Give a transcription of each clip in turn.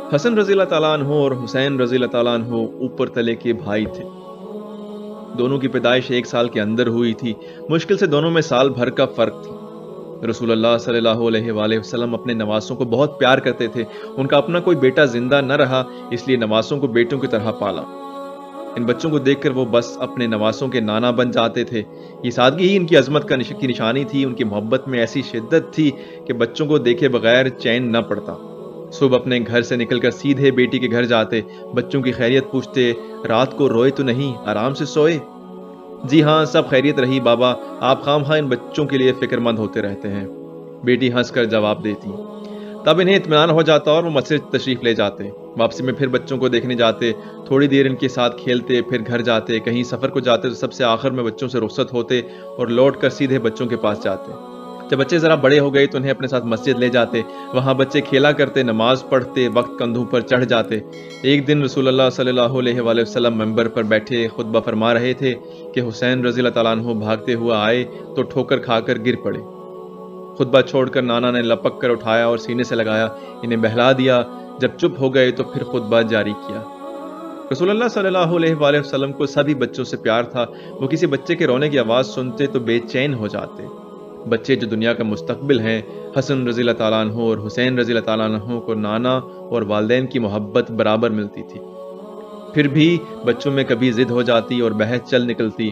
حسن رضی اللہ تعالیٰ عنہ اور حسین رضی اللہ تعالیٰ عنہ اوپر تلے کے بھائی تھے۔ دونوں کی پیدائش 1 سال کے اندر ہوئی تھی۔ مشکل سے دونوں میں سال بھر کا فرق تھا۔ رسول اللہ صلی اللہ علیہ وآلہ وسلم اپنے نواسوں کو بہت پیار کرتے تھے۔ ان کا اپنا کوئی بیٹا زندہ نہ رہا، اس لیے نواسوں کو بیٹوں کی طرح پالا۔ ان بچوں کو دیکھ کر وہ بس اپنے نواسوں کے نانا بن جاتے تھے۔ یہ سادگی ہی ان کی عظمت کی نشانی تھی۔ ان کی محبت میں ایسی شدت تھی کہ بچوں کو دیکھے بغیر چین نہ پڑتا۔ صبح اپنے گھر سے نکل کر سیدھے بیٹی کے گھر جاتے، بچوں کی خیریت پوچھتے، رات کو روئے تو نہیں، آرام سے سوئے؟ جی ہاں، سب خیریت رہی بابا، آپ خواہ ان بچوں کے لیے فکر مند ہوتے رہتے ہیں، بیٹی ہنس کر جواب دیتی۔ تب انہیں اطمینان ہو جاتا اور وہ مسجد تشریف لے جاتے۔ واپسی میں پھر بچوں کو دیکھنے جاتے، تھوڑی دیر ان کے ساتھ کھیلتے، پھر گھر جاتے۔ کہیں سفر کو جاتے تو سب سے آخر میں بچوں سے رخصت ہوتے اور لوٹ کر سیدھے بچوں کے پاس جاتے۔ جب بچے ذرا بڑے ہو گئے تو انہیں اپنے ساتھ مسجد لے جاتے، وہاں بچے کھیلا کرتے، نماز پڑھتے وقت کندھوں پر چڑھ جاتے۔ ایک دن رسول اللہ صلی اللہ علیہ وآلہ وسلم منبر پر بیٹھے خطبہ فرما رہے تھے کہ حسین رضی اللہ تعالیٰ عنہ بھاگتے ہوئے آئے تو ٹھوکر کھا کر گر پڑے۔ خطبہ چھوڑ کر نانا نے لپک کر اٹھایا اور سینے سے لگایا، انہیں بہلا دیا۔ جب چپ ہو گئے تو پھر خطبہ جاری کیا۔ رسول اللہ صلی اللہ علیہ وآلہ وسلم کو سبھی بچوں سے پیار تھا۔ وہ کسی بچے کے رونے کی آواز سنتے تو بے چین ہو جاتے۔ بچے جو دنیا کا مستقبل ہیں، حسن رضی اللہ تعالیٰ عنہ اور حسین رضی اللہ تعالیٰ عنہ کو نانا اور والدین کی محبت برابر ملتی تھی۔ پھر بھی بچوں میں کبھی ضد ہو جاتی اور بحث چل نکلتی۔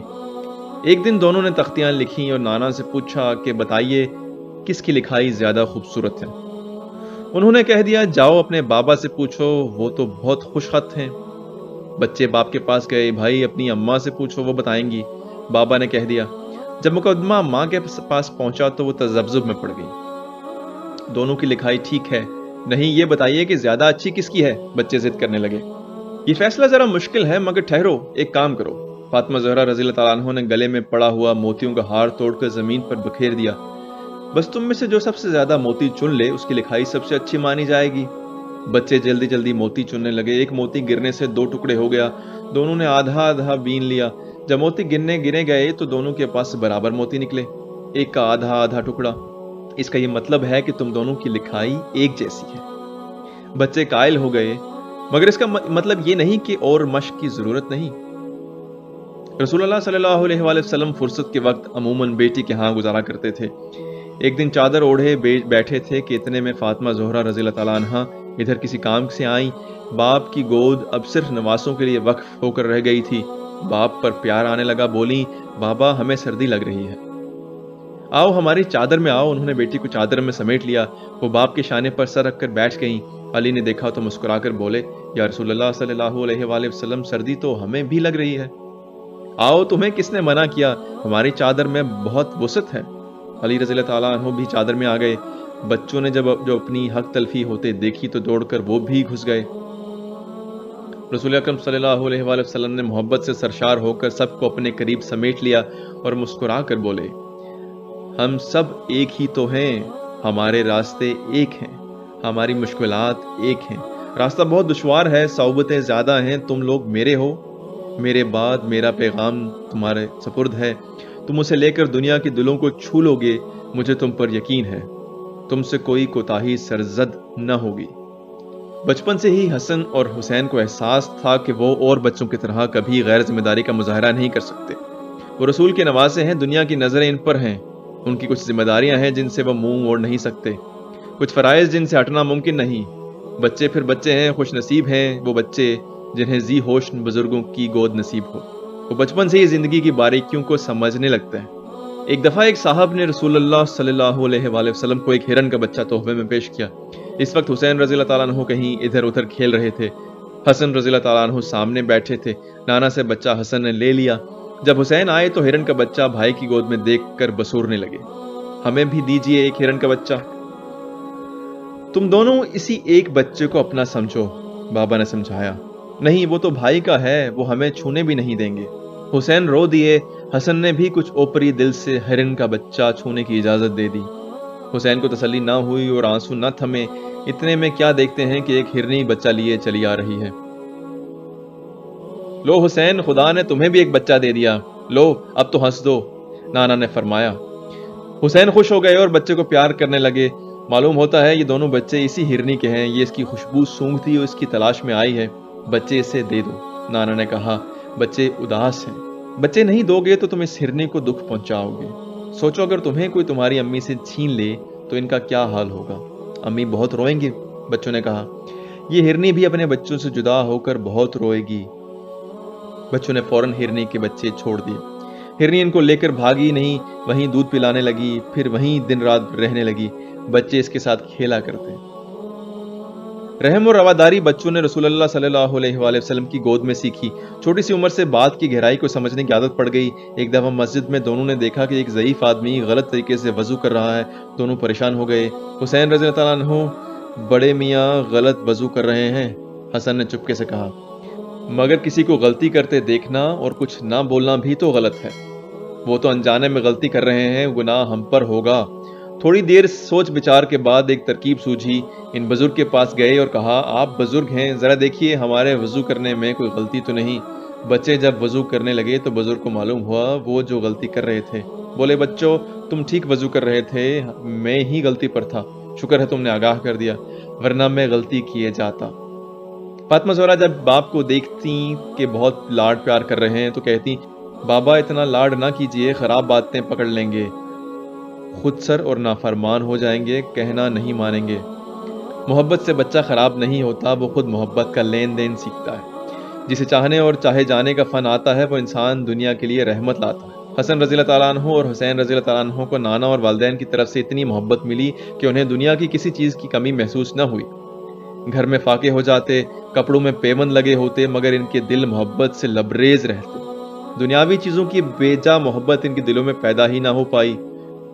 ایک دن دونوں نے تختیاں لکھیں اور نانا سے پوچھا کہ بتائیے کس کی لکھائی زیادہ خوبصورت ہے؟ انہوں نے کہہ دیا، جاؤ اپنے بابا سے پوچھو، وہ تو بہت خوش خط ہیں۔ بچے باپ کے پاس گئے، بھائی اپنی اماں سے پوچھو، وہ بتائیں گی۔ بابا نے کہہ دیا۔ جب مقدمہ ماں کے پاس پہنچا تو وہ تذبذب میں پڑ گئی۔ دونوں کی لکھائی ٹھیک ہے، نہیں یہ بتائیے کہ زیادہ اچھی کس کی ہے؟ بچے ضد کرنے لگے۔ یہ فیصلہ ذرا مشکل ہے، مگر ٹھہرو، ایک کام کرو۔ فاطمہ زہرا رضی اللہ تعالیٰ عنہ نے گلے میں پڑا ہوا موتیوں کا ہار توڑ کر زمین پر بکھیر دیا۔ بس تم میں سے جو سب سے زیادہ موتی چن لے اس کی لکھائی سب سے اچھی مانی جائے گی۔ بچے جلدی جلدی موتی چننے لگے۔ ایک موتی گرنے سے 2 ٹکڑے ہو گیا۔ دونوں نے آدھا آدھا بین لیا۔ جب موتی گرے گئے تو دونوں کے پاس برابر موتی نکلے، ایک کا آدھا آدھا ٹکڑا۔ اس کا یہ مطلب ہے کہ تم دونوں کی لکھائی ایک جیسی ہے۔ بچے قائل ہو گئے، مگر اس کا مطلب یہ نہیں کہ اور مشق کی ضرورت نہیں۔ رسول اللہ صلی اللہ علیہ وآلہ وسلم فرصت کے وقت عموماً بیٹی کے ہاں گزارا کرتے تھے۔ ایک دن چادر اوڑھے بیٹھے تھے کہ اتنے میں فاطمہ زہرا رضی اللہ تعالیٰ عنہا ادھر کسی کام سے آئیں۔ باپ کی گود اب صرف نواسوں کے لیے وقف ہو کر رہ گئی تھی۔ باپ پر پیار آنے لگا، بولی، بابا ہمیں سردی لگ رہی ہے، آؤ ہماری چادر میں آؤ۔ انہوں نے بیٹی کو چادر میں سمیٹ لیا۔ وہ باپ کے شانے پر سر رکھ کر بیٹھ گئیں۔ علی نے دیکھا تو مسکرا کر بولے، یا رسول اللہ صلی اللہ علیہ وآلہ وسلم، سردی تو ہمیں بھی لگ رہی ہے، آؤ تمہیں کس نے منع کیا، ہماری چادر میں بہت وسعت ہے۔ علی رضی اللہ تعالیٰ عنہ بھی چادر میں آ گئے۔ بچوں نے جو اپنی حق تلفی ہوتے دیکھی تو دوڑ کر وہ بھی گھس گئے۔ رسول اکرم صلی اللہ علیہ وآلہ وسلم نے محبت سے سرشار ہو کر سب کو اپنے قریب سمیٹ لیا اور مسکرا کر بولے، ہم سب ایک ہی تو ہیں، ہمارے راستے ایک ہیں، ہماری مشکلات ایک ہیں۔ راستہ بہت دشوار ہے، صعوبتیں زیادہ ہیں، تم لوگ میرے ہو، میرے بعد میرا پیغام تمہارے سپرد ہے، تم اسے لے کر دنیا کے دلوں کو چھو لو گے، مجھے تم پر یقین ہے، تم سے کوئی کوتاہی سرزد نہ ہوگی۔ بچپن سے ہی حسن اور حسین کو احساس تھا کہ وہ اور بچوں کی طرح کبھی غیر ذمہ داری کا مظاہرہ نہیں کر سکتے۔ وہ رسول کے نواسے ہیں، دنیا کی نظریں ان پر ہیں، ان کی کچھ ذمہ داریاں ہیں جن سے وہ منہ موڑ نہیں سکتے، کچھ فرائض جن سے ہٹنا ممکن نہیں۔ بچے پھر بچے ہیں، خوش نصیب ہیں وہ بچے جنہیں ذی ہوش بزرگوں کی گود نصیب ہو۔ وہ بچپن سے ہی زندگی کی باریکیوں کو سمجھنے لگتا ہے۔ ایک دفعہ ایک صاحب نے رسول اللہ صلی اللہ علیہ وآلہ وسلم کو ایک ہرن کا بچہ تحفے میں پیش کیا۔ اس وقت حسین رضی اللہ تعالیٰ عنہ کہیں ادھر ادھر کھیل رہے تھے۔ حسن رضی اللہ تعالیٰ عنہ سامنے بیٹھے تھے۔ نانا سے بچہ حسن نے لے لیا۔ جب حسین آئے تو ہرن کا بچہ بھائی کی گود میں دیکھ کر بسورنے لگے، ہمیں بھی دیجئے ایک ہرن کا بچہ۔ تم دونوں اسی ایک بچے کو اپنا سمجھو، بابا نے سمجھایا۔ نہیں، وہ تو بھائی کا ہے، وہ ہمیں چھونے بھی نہیں دیں گے۔ حسین رو دیے۔ حسن نے بھی کچھ اوپری دل سے ہرن کا بچہ چھونے کی اجازت دے دی۔ حسین کو تسلی نہ ہوئی اور آنسو نہ تھمے۔ اتنے میں کیا دیکھتے ہیں کہ ایک ہرنی بچہ لیے چلی آ رہی ہے۔ لو حسین، خدا نے تمہیں بھی ایک بچہ دے دیا، لو اب تو ہنس دو، نانا نے فرمایا۔ حسین خوش ہو گئے اور بچے کو پیار کرنے لگے۔ معلوم ہوتا ہے یہ دونوں بچے اسی ہرنی کے ہیں، یہ اس کی خوشبو سونگھتی اور اس کی تلاش میں آئی ہے، بچے اسے دے دو۔ نانا نے کہا، بچے اداس ہیں، بچے نہیں دو گے تو تم اس ہرنی کو دکھ پہنچاؤ گے۔ سوچو اگر تمہیں کوئی تمہاری امی سے چھین لے تو ان کا کیا حال ہوگا؟ امی بہت روئیں گے، بچوں نے کہا۔ یہ ہرنی بھی اپنے بچوں سے جدا ہو کر بہت روئے گی۔ بچوں نے فوراً ہرنی کے بچے چھوڑ دیے۔ ہرنی ان کو لے کر بھاگی نہیں، وہیں دودھ پلانے لگی، پھر وہیں دن رات رہنے لگی، بچے اس کے ساتھ کھیلا کرتے۔ رحم اور رواداری بچوں نے رسول اللہ صلی اللہ علیہ وآلہ وسلم کی گود میں سیکھی۔ چھوٹی سی عمر سے بات کی گہرائی کو سمجھنے کی عادت پڑ گئی۔ ایک دفعہ مسجد میں دونوں نے دیکھا کہ ایک ضعیف آدمی غلط طریقے سے وضو کر رہا ہے۔ دونوں پریشان ہو گئے۔ حسین رضی اللہ عنہ، بڑے میاں غلط وضو کر رہے ہیں، حسن نے چپکے سے کہا۔ مگر کسی کو غلطی کرتے دیکھنا اور کچھ نہ بولنا بھی تو غلط ہے۔ وہ تو انجانے میں غلطی کر رہے ہیں، گناہ ہم پر ہوگا۔ تھوڑی دیر سوچ بچار کے بعد ایک ترکیب سوجھی۔ ان بزرگ کے پاس گئے اور کہا، آپ بزرگ ہیں، ذرا دیکھیے ہمارے وضو کرنے میں کوئی غلطی تو نہیں۔ بچے جب وضو کرنے لگے تو بزرگ کو معلوم ہوا وہ جو غلطی کر رہے تھے۔ بولے، بچوں تم ٹھیک وضو کر رہے تھے، میں ہی غلطی پر تھا، شکر ہے تم نے آگاہ کر دیا، ورنہ میں غلطی کیے جاتا۔ فاطمہ زہرا جب باپ کو دیکھتی کہ بہت لاڈ پیار کر رہے ہیں تو کہتی، بابا اتنا لاڈ نہ کیجئے، خراب باتیں پکڑ لیں گے، خود سر اور نافرمان ہو جائیں گے، کہنا نہیں مانیں گے۔ محبت سے بچہ خراب نہیں ہوتا، وہ خود محبت کا لین دین سیکھتا ہے۔ جسے چاہنے اور چاہے جانے کا فن آتا ہے وہ انسان دنیا کے لیے رحمت لاتا ہے۔ حسن رضی اللہ تعالیٰ عنہ اور حسین رضی اللہ تعالیٰ عنہ کو نانا اور والدین کی طرف سے اتنی محبت ملی کہ انہیں دنیا کی کسی چیز کی کمی محسوس نہ ہوئی۔ گھر میں فاقے ہو جاتے، کپڑوں میں پیوند لگے ہوتے، مگر ان کے دل محبت سے لبریز رہتے۔ دنیاوی چیزوں کی بیجا محبت ان کے دلوں میں پیدا ہی نہ ہو پائی۔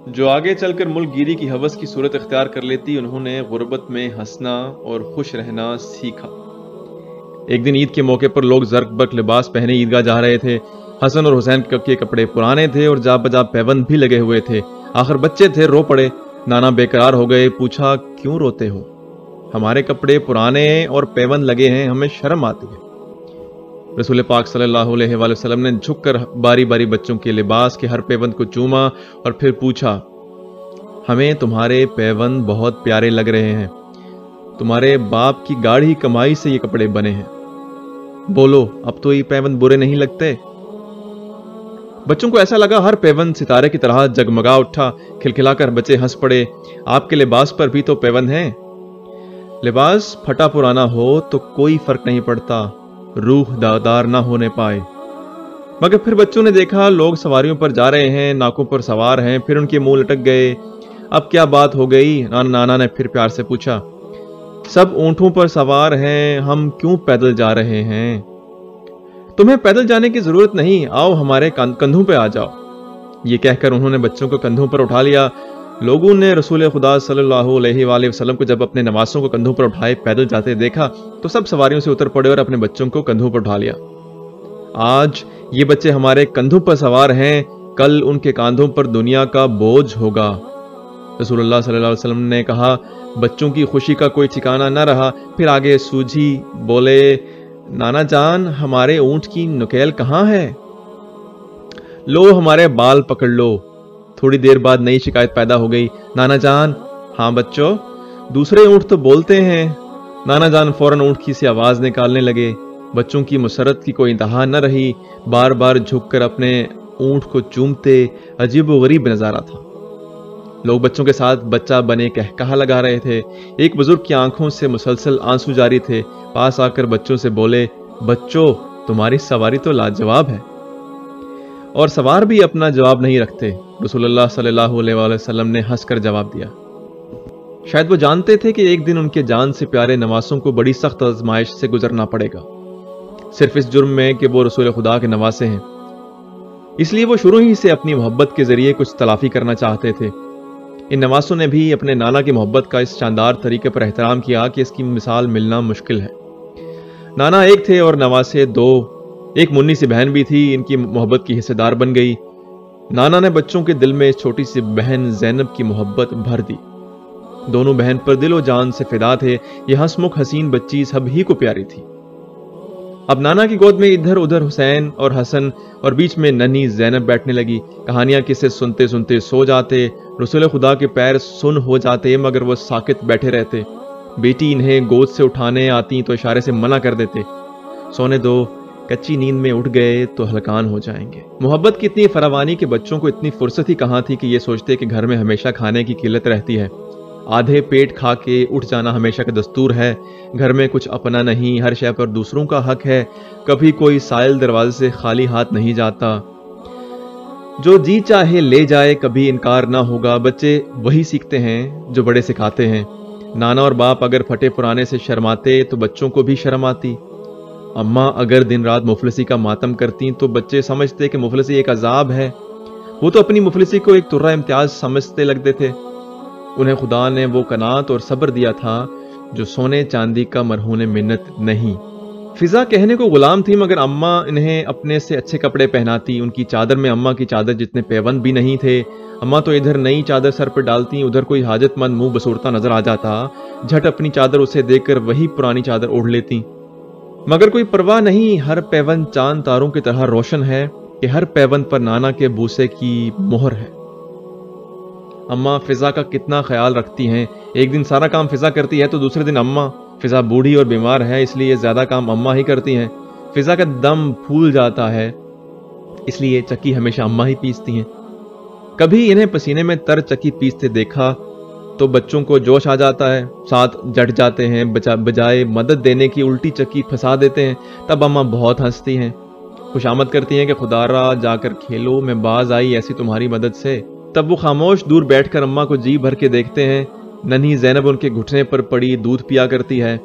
جو آگے چل کر ملک گیری کی ہوس کی صورت اختیار کر لیتی، انہوں نے غربت میں ہنسنا اور خوش رہنا سیکھا۔ ایک دن عید کے موقع پر لوگ زرق برق لباس پہنے عیدگاہ جا رہے تھے۔ حسن اور حسین کے کپڑے پرانے تھے اور جا بجا پیوند بھی لگے ہوئے تھے۔ آخر بچے تھے، رو پڑے۔ نانا بے قرار ہو گئے، پوچھا، کیوں روتے ہو؟ ہمارے کپڑے پرانے ہیں اور پیوند لگے ہیں، ہمیں شرم آتی ہے۔ رسول پاک صلی اللہ علیہ وآلہ وسلم نے جھک کر باری باری بچوں کے لباس کے ہر پیوند کو چوما اور پھر پوچھا، ہمیں تمہارے پیوند بہت پیارے لگ رہے ہیں، تمہارے باپ کی گاڑھی کمائی سے یہ کپڑے بنے ہیں، بولو اب تو یہ پیوند برے نہیں لگتے؟ بچوں کو ایسا لگا ہر پیوند ستارے کی طرح جگمگا اٹھا، کھلکھلا کر بچے ہنس پڑے۔ آپ کے لباس پر بھی تو پیوند ہیں۔ لباس پھٹا پرانا ہو تو کوئی فرق نہیں پڑتا، روح داغدار نہ ہونے پائے۔ مگر پھر بچوں نے دیکھا لوگ سواریوں پر جا رہے ہیں، ناکوں پر سوار ہیں، پھر ان کے منہ لٹک گئے۔ اب کیا بات ہو گئی؟ نانا نے پھر پیار سے پوچھا، سب اونٹوں پر سوار ہیں، ہم کیوں پیدل جا رہے ہیں؟ تمہیں پیدل جانے کی ضرورت نہیں، آؤ ہمارے کندھوں پہ آ جاؤ۔ یہ کہہ کر انہوں نے بچوں کو کندھوں پر اٹھا لیا۔ لوگوں نے رسول خدا صلی اللہ علیہ وآلہ وسلم کو جب اپنے نواسوں کو کندھوں پر اٹھائے پیدل جاتے دیکھا تو سب سواریوں سے اتر پڑے اور اپنے بچوں کو کندھوں پر اٹھا لیا۔ آج یہ بچے ہمارے کندھوں پر سوار ہیں، کل ان کے کاندھوں پر دنیا کا بوجھ ہوگا۔ رسول اللہ صلی اللہ علیہ وسلم نے کہا، بچوں کی خوشی کا کوئی ٹھکانہ نہ رہا۔ پھر آگے سوجھی، بولے، نانا جان ہمارے اونٹ کی نکیل کہاں ہے؟ لو ہمارے بال پکڑ لو۔ تھوڑی دیر بعد نئی شکایت پیدا ہو گئی، نانا جان، ہاں بچوں، دوسرے اونٹ تو بولتے ہیں۔ نانا جان فوراً اونٹ کی سی آواز نکالنے لگے۔ بچوں کی مسرت کی کوئی انتہا نہ رہی، بار بار جھک کر اپنے اونٹ کو چومتے، عجیب و غریب نظارہ تھا۔ لوگ بچوں کے ساتھ بچہ بنے کہا لگا رہے تھے۔ ایک بزرگ کی آنکھوں سے مسلسل آنسو جاری تھے، پاس آ کر بچوں سے بولے، بچوں تمہاری سواری تو لاجواب ہے۔ اور سوار بھی اپنا جواب نہیں رکھتے۔ رسول اللہ صلی اللہ علیہ وآلہ وسلم نے ہنس کر جواب دیا۔ شاید وہ جانتے تھے کہ ایک دن ان کے جان سے پیارے نواسوں کو بڑی سخت آزمائش سے گزرنا پڑے گا، صرف اس جرم میں کہ وہ رسول خدا کے نواسے ہیں۔ اس لیے وہ شروع ہی سے اپنی محبت کے ذریعے کچھ تلافی کرنا چاہتے تھے۔ ان نواسوں نے بھی اپنے نانا کی محبت کا اس شاندار طریقے پر احترام کیا کہ اس کی مثال ملنا مشکل ہے۔ نانا ایک تھے اور نواسے دو، ایک منی سی بہن بھی تھی، ان کی محبت کی حصے دار بن گئی۔ نانا نے بچوں کے دل میں چھوٹی سی بہن زینب کی محبت بھر دی۔ دونوں بہن پر دل و جان سے فدا تھے، یہ ہنس مکھ حسین بچی سب ہی کو پیاری تھی۔ اب نانا کی گود میں ادھر ادھر حسین اور حسن اور بیچ میں ننھی زینب بیٹھنے لگی۔ کہانیاں کسے سنتے سنتے سو جاتے، رسول خدا کے پیر سن ہو جاتے مگر وہ ساکت بیٹھے رہتے۔ بیٹی انہیں گود سے اٹھانے آتی تو اشارے سے منع کر دیتے، سونے دو، کچی نیند میں اٹھ گئے تو ہلکان ہو جائیں گے۔ محبت کی اتنی فراوانی کہ بچوں کو اتنی فرصت ہی کہاں تھی کہ یہ سوچتے کہ گھر میں ہمیشہ کھانے کی قلت رہتی ہے۔ آدھے پیٹ کھا کے اٹھ جانا ہمیشہ کا دستور ہے۔ گھر میں کچھ اپنا نہیں، ہر شے پر دوسروں کا حق ہے۔ کبھی کوئی سائل دروازے سے خالی ہاتھ نہیں جاتا، جو جی چاہے لے جائے، کبھی انکار نہ ہوگا۔ بچے وہی سیکھتے ہیں جو بڑے سکھاتے ہیں۔ نانا اور باپ اگر پھٹے پرانے سے شرماتے تو بچوں کو بھی شرم آتی۔ اماں اگر دن رات مفلسی کا ماتم کرتی تو بچے سمجھتے کہ مفلسی ایک عذاب ہے۔ وہ تو اپنی مفلسی کو ایک ترہ امتیاز سمجھتے لگتے تھے۔ انہیں خدا نے وہ قناعت اور صبر دیا تھا جو سونے چاندی کا مرہون منت نہیں۔ فضا کہنے کو غلام تھی مگر اماں انہیں اپنے سے اچھے کپڑے پہناتی۔ ان کی چادر میں اماں کی چادر جتنے پیوند بھی نہیں تھے۔ اماں تو ادھر نئی چادر سر پر ڈالتی، ادھر کوئی حاجت مند منہ بسورتا نظر آ جاتا، جھٹ اپنی چادر اسے دیکھ کر وہی پرانی چادر اوڑھ لیتی۔ مگر کوئی پرواہ نہیں، ہر پیوند چاند تاروں کی طرح روشن ہے کہ ہر پیوند پر نانا کے بوسے کی مہر ہے۔ اماں فضا کا کتنا خیال رکھتی ہیں۔ ایک دن سارا کام فضا کرتی ہے تو دوسرے دن اماں۔ فضا بوڑھی اور بیمار ہے اس لیے زیادہ کام اماں ہی کرتی ہیں۔ فضا کا دم پھول جاتا ہے اس لیے چکی ہمیشہ اماں ہی پیستی ہیں۔ کبھی انہیں پسینے میں تر چکی پیستے دیکھا تو بچوں کو جوش آ جاتا ہے، ساتھ جٹ جاتے ہیں، بجائے مدد دینے کی الٹی چکی پھنسا دیتے ہیں۔ تب اماں بہت ہنستی ہیں، خوشامد کرتی ہیں کہ خدا را جا کر کھیلو، میں باز آئی ایسی تمہاری مدد سے۔ تب وہ خاموش دور بیٹھ کر اماں کو جی بھر کے دیکھتے ہیں۔ ننھی زینب ان کے گھٹنے پر پڑی دودھ پیا کرتی ہے۔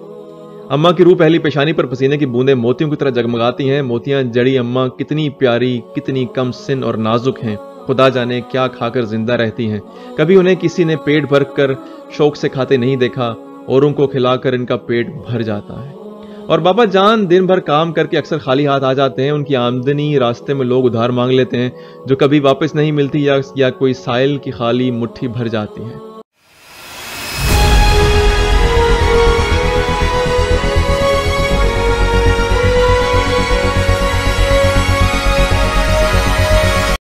اماں کی روح پہلی پیشانی پر پسینے کی بوندیں موتیوں کی طرح جگمگاتی ہیں۔ موتیاں جڑی اماں کتنی پیاری، کتنی کم سن اور نازک ہیں، خدا جانے کیا کھا کر زندہ رہتی ہیں۔ کبھی انہیں کسی نے پیٹ بھر کر شوق سے کھاتے نہیں دیکھا، اوروں کو کھلا کر ان کا پیٹ بھر جاتا ہے۔ اور بابا جان دن بھر کام کر کے اکثر خالی ہاتھ آ جاتے ہیں۔ ان کی آمدنی راستے میں لوگ ادھار مانگ لیتے ہیں جو کبھی واپس نہیں ملتی یا کوئی سائل کی خالی مٹھی بھر جاتی ہے۔